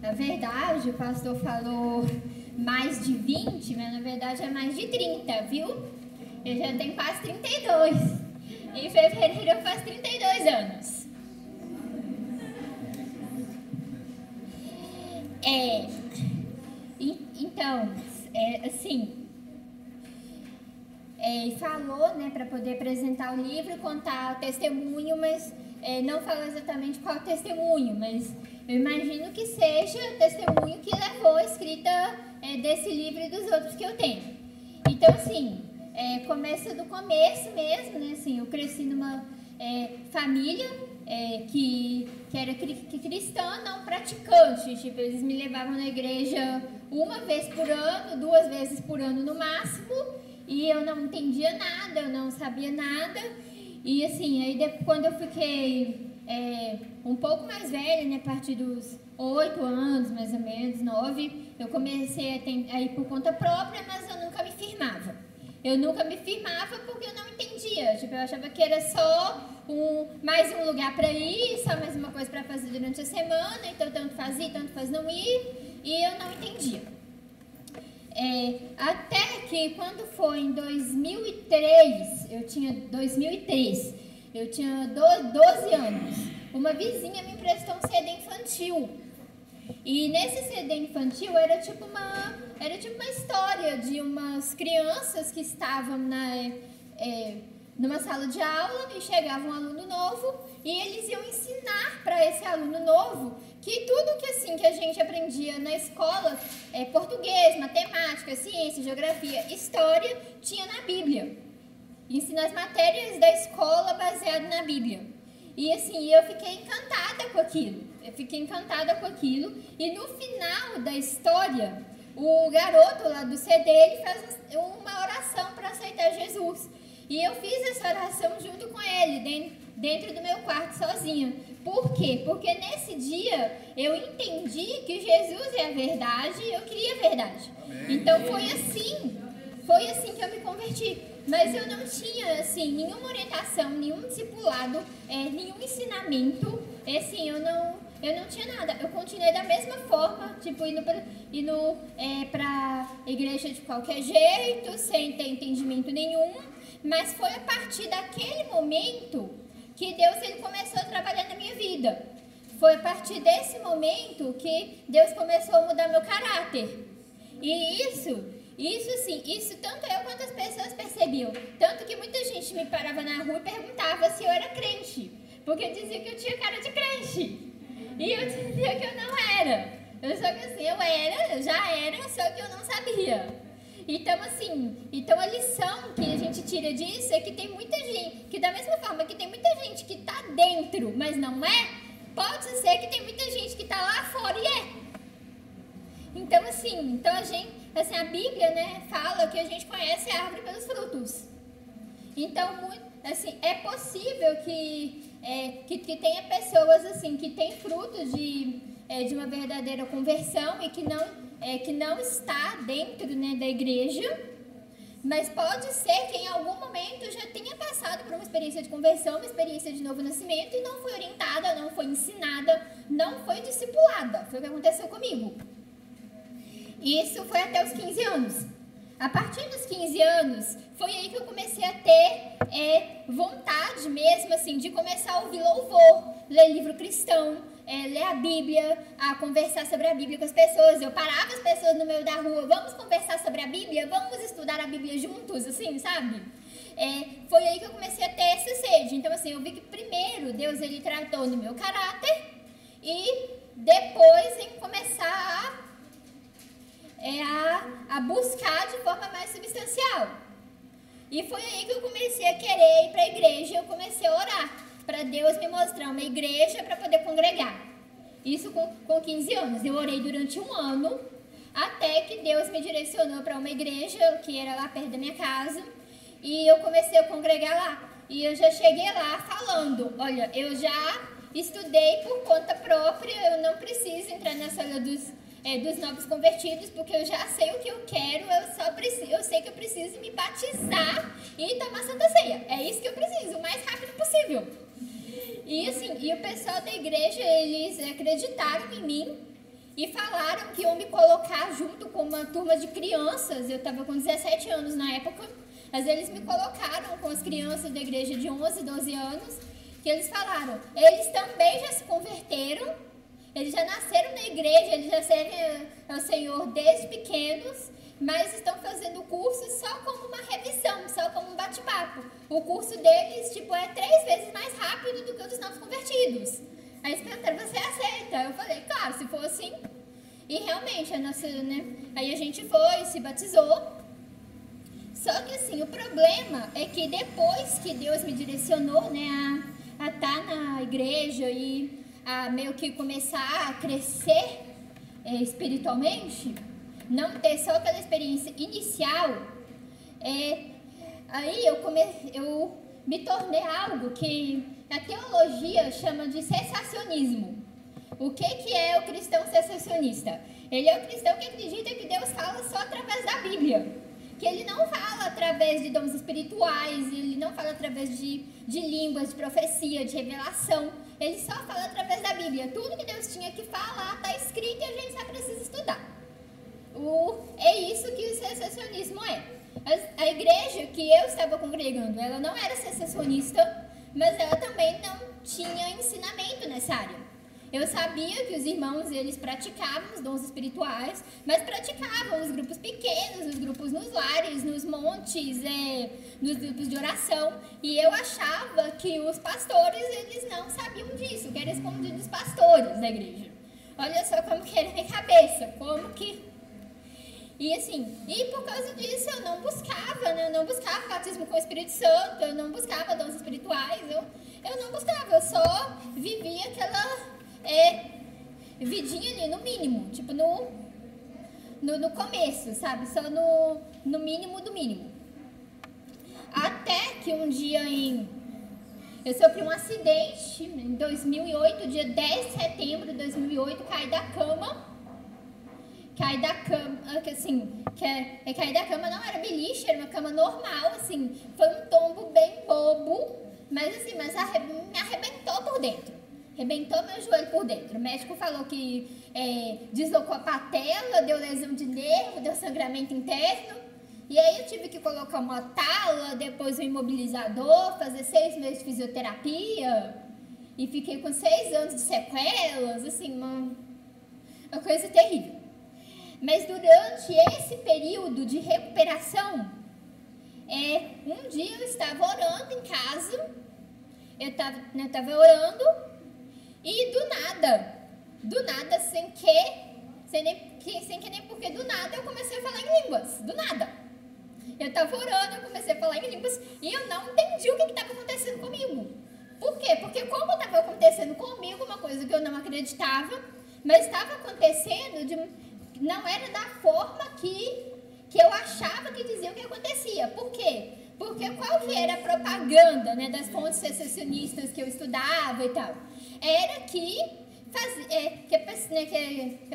Na verdade, o pastor falou mais de 20, mas na verdade é mais de 30, viu? Eu já tenho quase 32. Em fevereiro eu faço 32 anos. Então, assim, falou, né, para poder apresentar o livro, contar o testemunho, mas não falou exatamente qual testemunho, mas eu imagino que seja o testemunho que levou a escrita desse livro e dos outros que eu tenho. Então, assim, começa do começo mesmo, né, assim, eu cresci numa família que era cristã, não praticante, tipo, eles me levavam na igreja uma vez por ano, 2 vezes por ano no máximo, e eu não entendia nada, eu não sabia nada, e assim, aí quando eu fiquei um pouco mais velha, né, a partir dos 8 anos, mais ou menos, 9, eu comecei a ir por conta própria, mas eu nunca me firmava. Eu nunca me firmava porque eu não entendia, tipo, eu achava que era só mais um lugar para ir, só mais uma coisa para fazer durante a semana, então tanto faz ir, tanto faz não ir, e eu não entendia. Até que quando foi em 2003, eu tinha 12 anos, uma vizinha me emprestou um CD infantil. E nesse CD infantil era tipo uma história de umas crianças que estavam numa sala de aula e chegava um aluno novo e eles iam ensinar para esse aluno novo que tudo que a gente aprendia na escola, português, matemática, ciência, geografia, história, tinha na Bíblia. Ensina as matérias da escola baseado na Bíblia. E assim, eu fiquei encantada com aquilo. E no final da história, o garoto lá do CD, ele faz uma oração para aceitar Jesus. E eu fiz essa oração junto com ele, dentro do meu quarto, sozinha. Por quê? Porque nesse dia eu entendi que Jesus é a verdade e eu queria a verdade. Amém. Então foi assim que eu me converti. Mas eu não tinha, assim, nenhuma orientação, nenhum discipulado, nenhum ensinamento, assim, eu não tinha nada. Eu continuei da mesma forma, tipo, indo pra igreja de qualquer jeito, sem ter entendimento nenhum, mas foi a partir daquele momento que Deus ele começou a trabalhar na minha vida. Foi a partir desse momento que Deus começou a mudar meu caráter. E isso tanto eu quanto as pessoas percebiam. Tanto que muita gente me parava na rua e perguntava se eu era crente. Porque eu dizia que eu tinha cara de crente. E eu dizia que eu não era. Só que assim, eu já era, só que eu não sabia. Então a lição que a gente tira disso é que tem muita gente, que da mesma forma que tem muita gente que tá dentro, mas não é, pode ser que tem muita gente que tá lá fora e é. Então a Bíblia, né, fala que a gente conhece a árvore pelos frutos. Então, assim, é possível que tenha pessoas assim que têm frutos de uma verdadeira conversão e que não está dentro, né, da igreja, mas pode ser que em algum momento já tenha passado por uma experiência de conversão, uma experiência de novo nascimento e não foi orientada, não foi ensinada, não foi discipulada. Foi o que aconteceu comigo. Isso foi até os 15 anos. A partir dos 15 anos, foi aí que eu comecei a ter vontade mesmo, assim, de começar a ouvir louvor, ler livro cristão, ler a Bíblia, a conversar sobre a Bíblia com as pessoas. Eu parava as pessoas no meio da rua, vamos conversar sobre a Bíblia, vamos estudar a Bíblia juntos, assim, sabe? Foi aí que eu comecei a ter essa sede. Então, assim, eu vi que primeiro Deus, ele tratou no meu caráter e depois em começar a buscar de forma mais substancial. E foi aí que eu comecei a querer ir para a igreja, eu comecei a orar para Deus me mostrar uma igreja para poder congregar. Isso com 15 anos. Eu orei durante 1 ano, até que Deus me direcionou para uma igreja que era lá perto da minha casa, e eu comecei a congregar lá. E eu já cheguei lá falando, olha, eu já estudei por conta própria, eu não preciso entrar na sala dos novos convertidos, porque eu já sei o que eu quero, eu sei que eu preciso me batizar e tomar Santa Ceia. É isso que eu preciso, o mais rápido possível. E assim, e o pessoal da igreja, eles acreditaram em mim e falaram que iam me colocar junto com uma turma de crianças. Eu estava com 17 anos na época, mas eles me colocaram com as crianças da igreja de 11, 12 anos, que eles falaram, eles também já se converteram, eles já nasceram na igreja, eles já servem ao Senhor desde pequenos, mas estão fazendo o curso só como uma revisão, só como um bate-papo. O curso deles, tipo, é 3 vezes mais rápido do que o dos novos convertidos. Aí eles perguntaram, você aceita? Eu falei, claro, se for assim. E realmente, aí a gente foi, se batizou. Só que assim, o problema é que depois que Deus me direcionou, né, a estar na igreja e a meio que começar a crescer espiritualmente, não ter só aquela experiência inicial, aí eu me tornei algo que a teologia chama de cessacionismo. O que é o cristão cessacionista? Ele é o cristão que acredita que Deus fala só através da Bíblia, que ele não fala através de dons espirituais, ele não fala através de línguas, de profecia, de revelação, ele só fala através da Bíblia. Tudo que Deus tinha que falar está escrito e a gente só precisa estudar. É isso que o cessacionismo é. A igreja que eu estava congregando, ela não era cessacionista, mas ela também não tinha ensinamento nessa área. Eu sabia que os irmãos, eles praticavam os dons espirituais, mas praticavam nos grupos pequenos, nos grupos nos lares, nos montes, nos grupos de oração. E eu achava que os pastores, eles não sabiam disso, que era escondido dos pastores da igreja. Olha só como que era a minha cabeça, como que... E assim, e por causa disso eu não buscava, né? Eu não buscava batismo com o Espírito Santo, eu não buscava dons espirituais, eu não buscava, eu só vivia aquela vidinha ali no mínimo, tipo no começo, sabe? Só no mínimo do mínimo. Até que um dia eu sofri um acidente em 2008, dia 10 de setembro de 2008, caí da cama, assim, cair da cama não era beliche, era uma cama normal, assim, foi um tombo bem bobo, mas assim, me arrebentou por dentro, arrebentou meu joelho por dentro. O médico falou que deslocou a patela, deu lesão de nervo, deu sangramento interno, e aí eu tive que colocar uma tala, depois um imobilizador, fazer 6 meses de fisioterapia, e fiquei com 6 anos de sequelas, assim, uma coisa terrível. Mas durante esse período de recuperação, um dia eu estava orando em casa, eu estava orando, e do nada, sem que nem porque, do nada eu comecei a falar em línguas, do nada. Eu estava orando, eu comecei a falar em línguas, e eu não entendi o que estava acontecendo comigo. Por quê? Porque como estava acontecendo comigo, uma coisa que eu não acreditava, mas estava acontecendo não era da forma que eu achava que dizia o que acontecia. Por quê? Porque qual que era a propaganda, né, das fontes secessionistas que eu estudava e tal? Era que a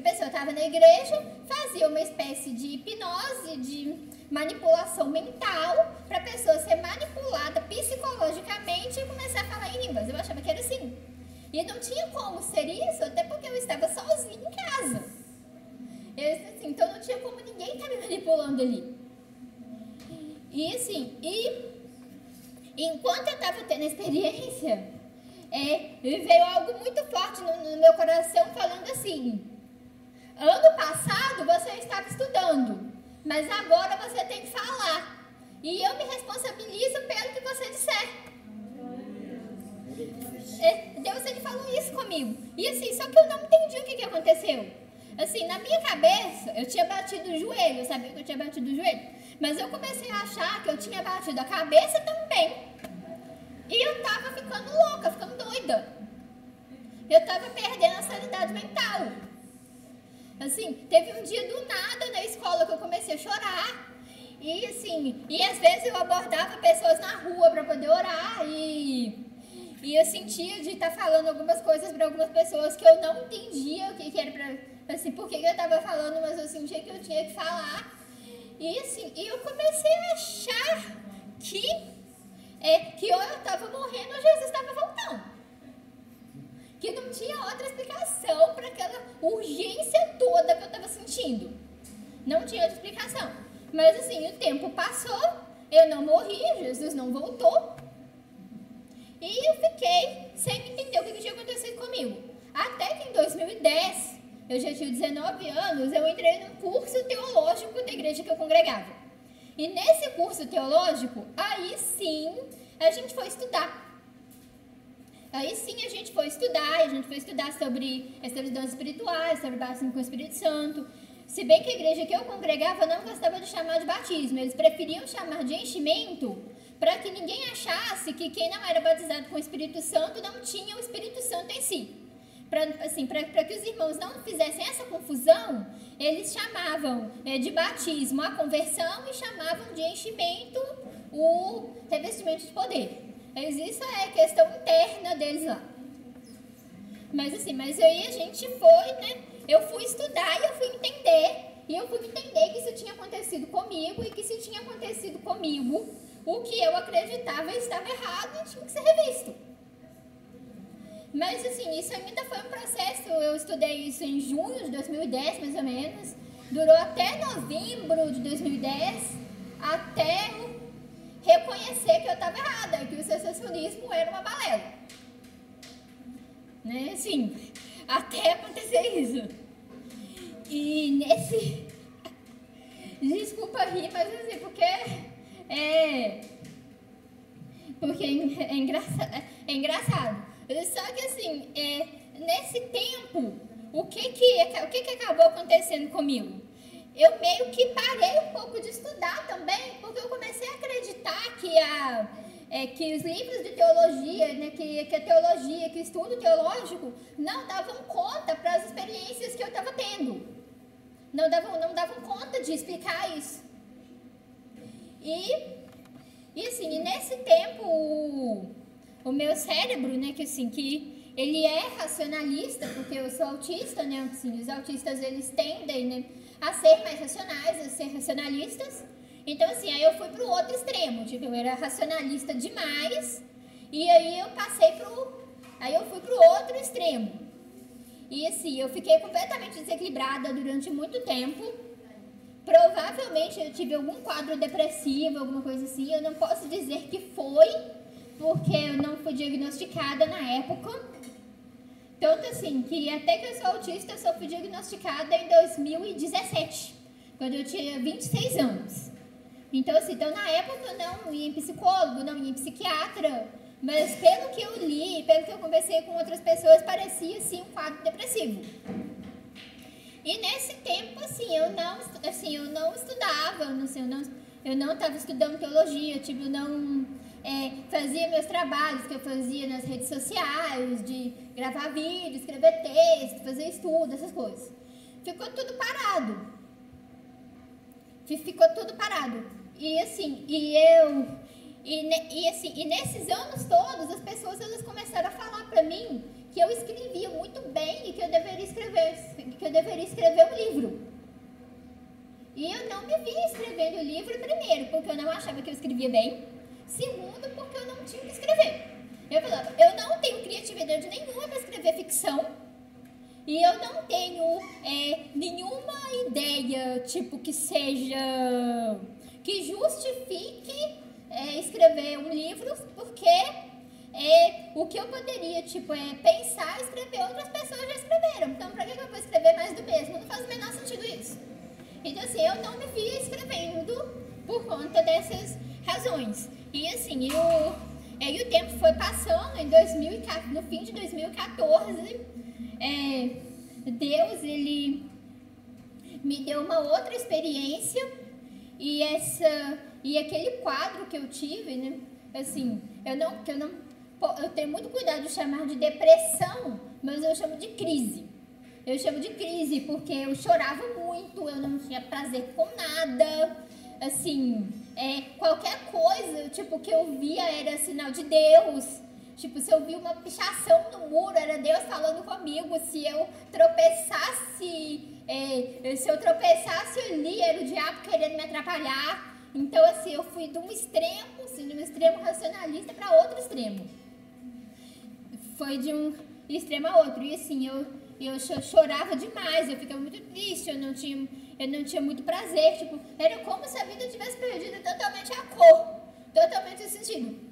pessoa estava na igreja, fazia uma espécie de hipnose, de manipulação mental, para a pessoa ser manipulada psicologicamente e começar a falar em línguas. Eu achava que era assim. E não tinha como ser isso, até porque eu estava sozinha em casa. Então não tinha como ninguém estar me manipulando ali. E assim, enquanto eu estava tendo a experiência, veio algo muito forte no meu coração falando assim: ano passado você estava estudando, mas agora você tem que falar. E eu me responsabilizo pelo que você disser. Deus, ele falou isso comigo. E assim, só que eu não entendi o que aconteceu. Assim, na minha cabeça, eu tinha batido o joelho, eu sabia que eu tinha batido o joelho, mas eu comecei a achar que eu tinha batido a cabeça também. E eu tava ficando louca, ficando doida. Eu tava perdendo a sanidade mental. Assim, teve um dia do nada na escola que eu comecei a chorar. E assim, às vezes eu abordava pessoas na rua para poder orar e eu sentia de estar falando algumas coisas para algumas pessoas que eu não entendia o que era assim, por que eu estava falando, mas eu sentia que eu tinha que falar. E assim, eu comecei a achar que ou eu estava morrendo ou Jesus estava voltando. que não tinha outra explicação para aquela urgência toda que eu estava sentindo. Não tinha outra explicação. Mas assim, o tempo passou, eu não morri, Jesus não voltou. E eu fiquei sem entender o que tinha acontecido comigo. Até que em 2010, eu já tinha 19 anos, eu entrei num curso teológico da igreja que eu congregava. E nesse curso teológico, aí sim, a gente foi estudar. Aí sim a gente foi estudar sobre dons espirituais, sobre batismo com o Espírito Santo. Se bem que a igreja que eu congregava não gostava de chamar de batismo, eles preferiam chamar de enchimento, para que ninguém achasse que quem não era batizado com o Espírito Santo não tinha o Espírito Santo em si. Para que os irmãos não fizessem essa confusão, eles chamavam de batismo a conversão e chamavam de enchimento o revestimento de poder. Mas isso é questão interna deles lá. Mas aí a gente foi, né? Eu fui estudar e eu fui entender. E eu fui entender que isso tinha acontecido comigo e que se tinha acontecido comigo, o que eu acreditava estava errado e tinha que ser revisto. Mas assim, isso ainda foi um processo, eu estudei isso em junho de 2010, mais ou menos. Durou até novembro de 2010, até eu reconhecer que eu estava errada, que o cessacionismo era uma balela. Né? Assim, até acontecer isso. E nesse... Desculpa rir, mas assim, porque é engraçado. Só que assim, nesse tempo, o que acabou acontecendo comigo? Eu meio que parei um pouco de estudar também, porque eu comecei a acreditar que os livros de teologia, né, que a teologia, que o estudo teológico não davam conta para as experiências que eu estava tendo. Não davam conta de explicar isso. E assim, e nesse tempo, o meu cérebro, né, que ele é racionalista, porque eu sou autista, né, assim, os autistas, eles tendem, né, a ser mais racionais, a ser racionalistas. Então, assim, aí eu fui pro outro extremo, tipo, eu era racionalista demais, e aí eu fui pro outro extremo. E assim, eu fiquei completamente desequilibrada durante muito tempo. Provavelmente eu tive algum quadro depressivo, alguma coisa assim. Eu não posso dizer que foi, porque eu não fui diagnosticada na época. Tanto assim, que até que eu sou autista, eu só fui diagnosticada em 2017, quando eu tinha 26 anos. Então, assim, na época eu não ia em psicólogo, não ia em psiquiatra, mas pelo que eu li, pelo que eu conversei com outras pessoas, parecia, sim, um quadro depressivo. E nesse tempo, assim, eu não estudava, eu não estava estudando teologia, tipo, eu não fazia meus trabalhos que eu fazia nas redes sociais, de gravar vídeo, escrever texto, fazer estudo, essas coisas. Ficou tudo parado. E nesses anos todos, as pessoas elas começaram a falar pra mim que eu escrevia muito bem e que eu deveria escrever um livro. E eu não me via escrevendo o livro, primeiro, porque eu não achava que eu escrevia bem. Segundo, porque eu não tinha que escrever. Eu falava, eu não tenho criatividade nenhuma para escrever ficção. E eu não tenho nenhuma ideia, tipo, que justifique escrever um livro, porque o que eu poderia, tipo, pensar, escrever, outras pessoas já escreveram. Então, pra que eu vou escrever mais do mesmo? Não faz o menor sentido isso. Então, assim, eu não me via escrevendo por conta dessas razões. E, assim, o tempo foi passando, no fim de 2014, Deus, ele me deu uma outra experiência e aquele quadro que eu tive, né, assim, eu tenho muito cuidado de chamar de depressão, mas eu chamo de crise. Eu chamo de crise porque eu chorava muito, eu não tinha prazer com nada, assim, qualquer coisa, tipo, que eu via era sinal de Deus. Tipo, se eu vi uma pichação no muro, era Deus falando comigo. Se eu tropeçasse ali, era o diabo querendo me atrapalhar. Então, assim, eu fui de um extremo racionalista para outro extremo. extremo a outro. E assim, eu chorava demais, eu ficava muito triste, eu não tinha muito prazer, tipo, era como se a vida tivesse perdido totalmente a cor, totalmente o sentido.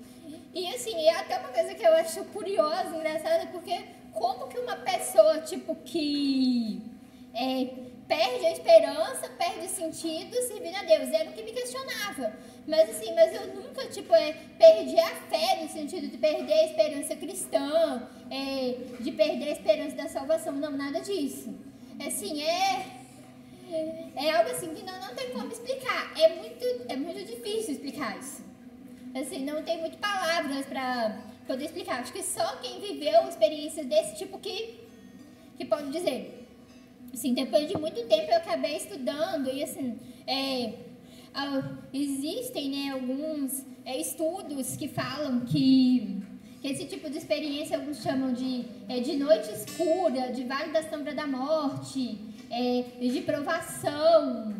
E assim, é até uma coisa que eu acho curiosa, engraçada, porque como que uma pessoa, tipo, que perde a esperança, perde sentido servindo a Deus, era o que me questionava. Mas assim, eu nunca, tipo, perdi a fé no sentido de perder a esperança cristã, de perder a esperança da salvação, não, nada disso. Assim, é algo assim que não tem como explicar, é muito difícil explicar isso. Assim, não tem muitas palavras para poder explicar. Acho que só quem viveu experiências desse tipo que pode dizer. Assim, depois de muito tempo eu acabei estudando e assim, existem, né, alguns estudos que falam que esse tipo de experiência alguns chamam de noite escura, de vale da sombra da morte, de provação.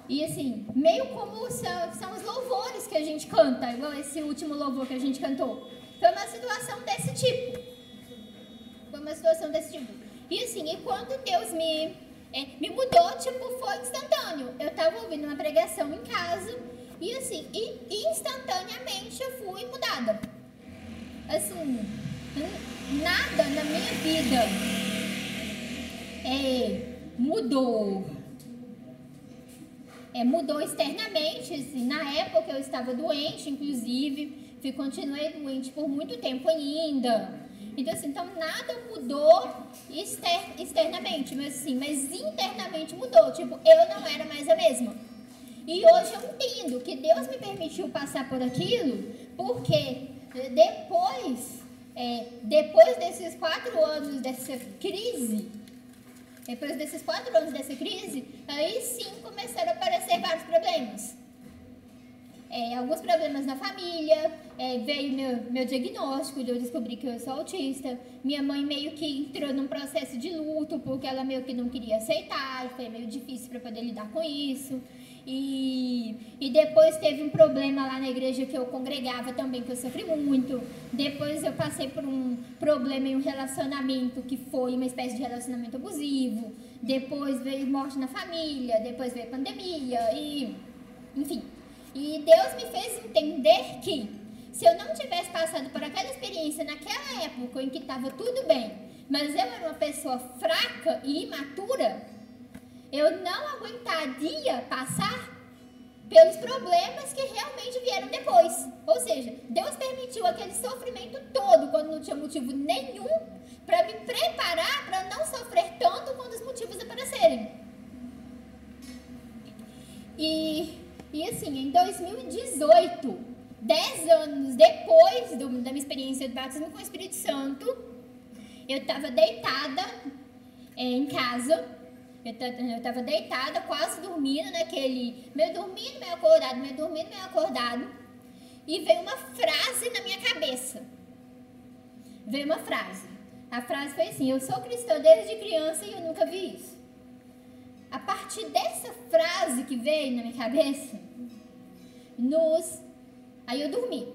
E assim, meio como são os louvores que a gente canta, igual esse último louvor que a gente cantou. Foi uma situação desse tipo. E assim, e quando Deus me mudou, tipo, foi instantâneo. Eu tava ouvindo uma pregação em casa e assim, instantaneamente eu fui mudada. Assim, nada na minha vida mudou. Mudou externamente, assim, na época eu estava doente, inclusive, continuei doente por muito tempo ainda. Então, assim, nada mudou externamente, mas internamente mudou. Tipo, eu não era mais a mesma. E hoje eu entendo que Deus me permitiu passar por aquilo, porque depois desses 4 anos dessa crise, aí sim começaram a aparecer vários problemas. Alguns problemas na família, veio meu diagnóstico, eu descobri que eu sou autista. Minha mãe meio que entrou num processo de luto, porque ela meio que não queria aceitar, foi meio difícil para poder lidar com isso. E depois teve um problema lá na igreja que eu congregava também, que eu sofri muito. Depois eu passei por um problema em um relacionamento que foi uma espécie de relacionamento abusivo. Depois veio morte na família, depois veio pandemia, enfim. E Deus me fez entender que se eu não tivesse passado por aquela experiência naquela época em que estava tudo bem, mas eu era uma pessoa fraca e imatura, eu não aguentaria passar pelos problemas que realmente vieram depois. Ou seja, Deus permitiu aquele sofrimento todo quando não tinha motivo nenhum para me preparar para não sofrer tanto quando os motivos aparecerem. E assim, em 2018, 10 anos depois da minha experiência de batismo com o Espírito Santo, eu estava deitada em casa. Eu estava deitada, quase dormindo, meio dormindo, meio acordado. E veio uma frase na minha cabeça. A frase foi assim: eu sou cristã desde criança e eu nunca vi isso. A partir dessa frase que veio na minha cabeça, aí eu dormi.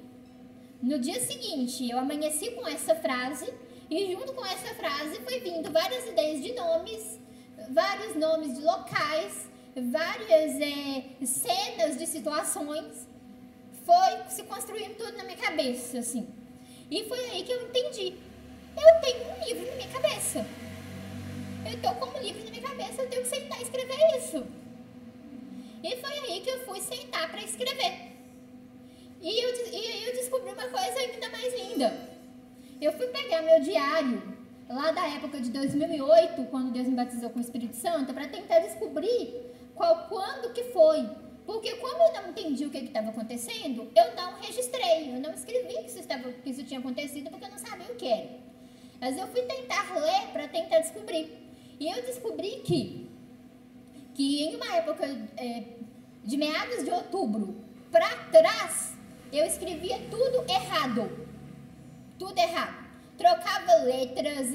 No dia seguinte, eu amanheci com essa frase, e junto com essa frase foi vindo várias ideias de nomes, vários nomes de locais, várias cenas de situações. Foi se construindo tudo na minha cabeça, assim. E foi aí que eu entendi. Eu tenho um livro na minha cabeça. Eu estou com um livro na minha cabeça, eu tenho que sentar e escrever isso. E foi aí que eu fui sentar para escrever. E aí eu descobri uma coisa ainda mais linda. Eu fui pegar meu diário, lá da época de 2008, quando Deus me batizou com o Espírito Santo, para tentar descobrir quando que foi. Porque como eu não entendi o que estava acontecendo, eu não registrei, eu não escrevi que isso tinha acontecido, porque eu não sabia o que era. Mas eu fui tentar ler para tentar descobrir. E eu descobri que em uma época de meados de outubro para trás, eu escrevia tudo errado. Tudo errado. Trocava letras,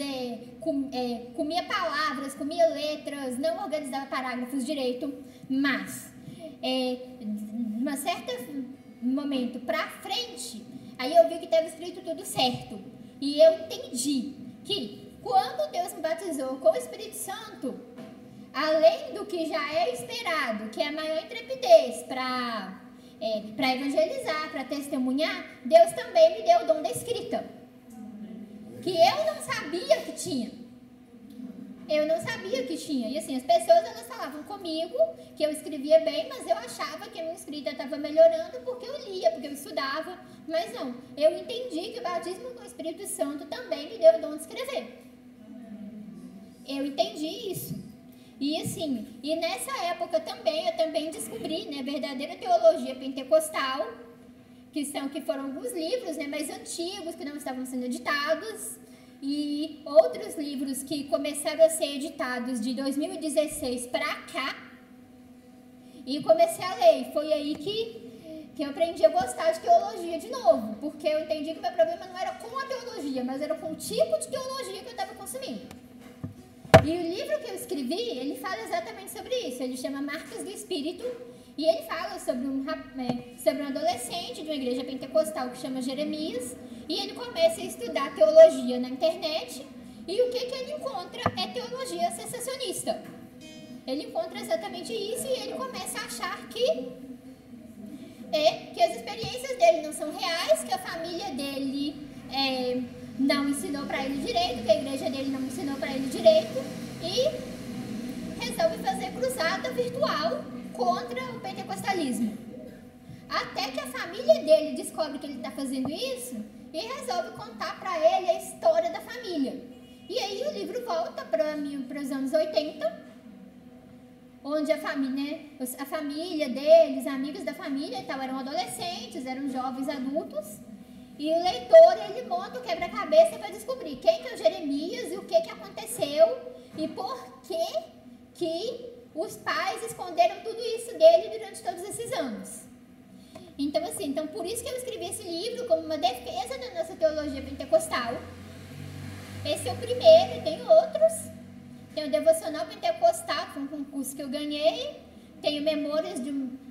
comia palavras, comia letras, não organizava parágrafos direito, mas de um certo momento pra frente, aí eu vi que estava escrito tudo certo. E eu entendi que quando Deus me batizou com o Espírito Santo, além do que já é esperado, que é a maior intrepidez para evangelizar, para testemunhar, Deus também me deu o dom da escrita, que eu não sabia que tinha. Eu não sabia que tinha. E assim, as pessoas elas falavam comigo que eu escrevia bem, mas eu achava que a minha escrita estava melhorando porque eu lia, porque eu estudava. Mas não, eu entendi que o batismo com o Espírito Santo também me deu o dom de escrever. Eu entendi isso. E assim, e nessa época também, eu também descobri, né, a verdadeira teologia pentecostal, que foram alguns livros, né, mais antigos, que não estavam sendo editados, e outros livros que começaram a ser editados de 2016 para cá, e comecei a ler. Foi aí que eu aprendi a gostar de teologia de novo, porque eu entendi que o meu problema não era com a teologia, mas era com o tipo de teologia que eu estava consumindo. E o livro que eu escrevi, ele fala exatamente sobre isso. Ele chama Marcas do Espírito, e ele fala sobre um adolescente de uma igreja pentecostal que chama Jeremias, e ele começa a estudar teologia na internet, e o que ele encontra é teologia sensacionista. Ele encontra exatamente isso, e ele começa a achar que as experiências dele não são reais, que a família dele não ensinou para ele direito, que a igreja dele não ensinou para ele direito, e resolve fazer cruzada virtual contra o pentecostalismo. Até que a família dele descobre que ele está fazendo isso e resolve contar para ele a história da família. E aí o livro volta para os anos 80, onde a família deles, amigos da família e tal, eram adolescentes, eram jovens adultos, e o leitor, ele monta o quebra-cabeça para descobrir quem que é o Jeremias e o que aconteceu e por que os pais esconderam tudo isso dele durante todos esses anos. Então, por isso que eu escrevi esse livro como uma defesa da nossa teologia pentecostal. Esse é o primeiro, e tem outros. Tem o Devocional Pentecostal, que foi um concurso que eu ganhei. Tenho Memórias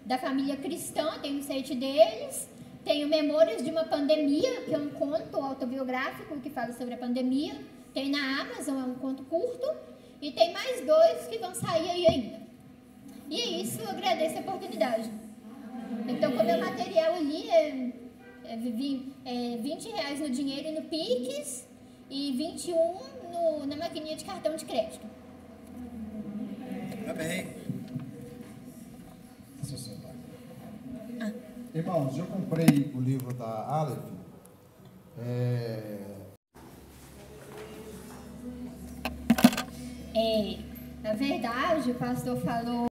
da Família Cristã, tem no site deles. Tenho Memórias de uma Pandemia, que é um conto autobiográfico que fala sobre a pandemia. Tem na Amazon, é um conto curto. E tem mais 2 que vão sair aí ainda. E é isso, eu agradeço a oportunidade. Então, com o meu material ali, R$20 no dinheiro e no Pix, e 21 na maquininha de cartão de crédito. Amém. Irmãos, eu comprei o livro da Aleph. Na verdade, o pastor falou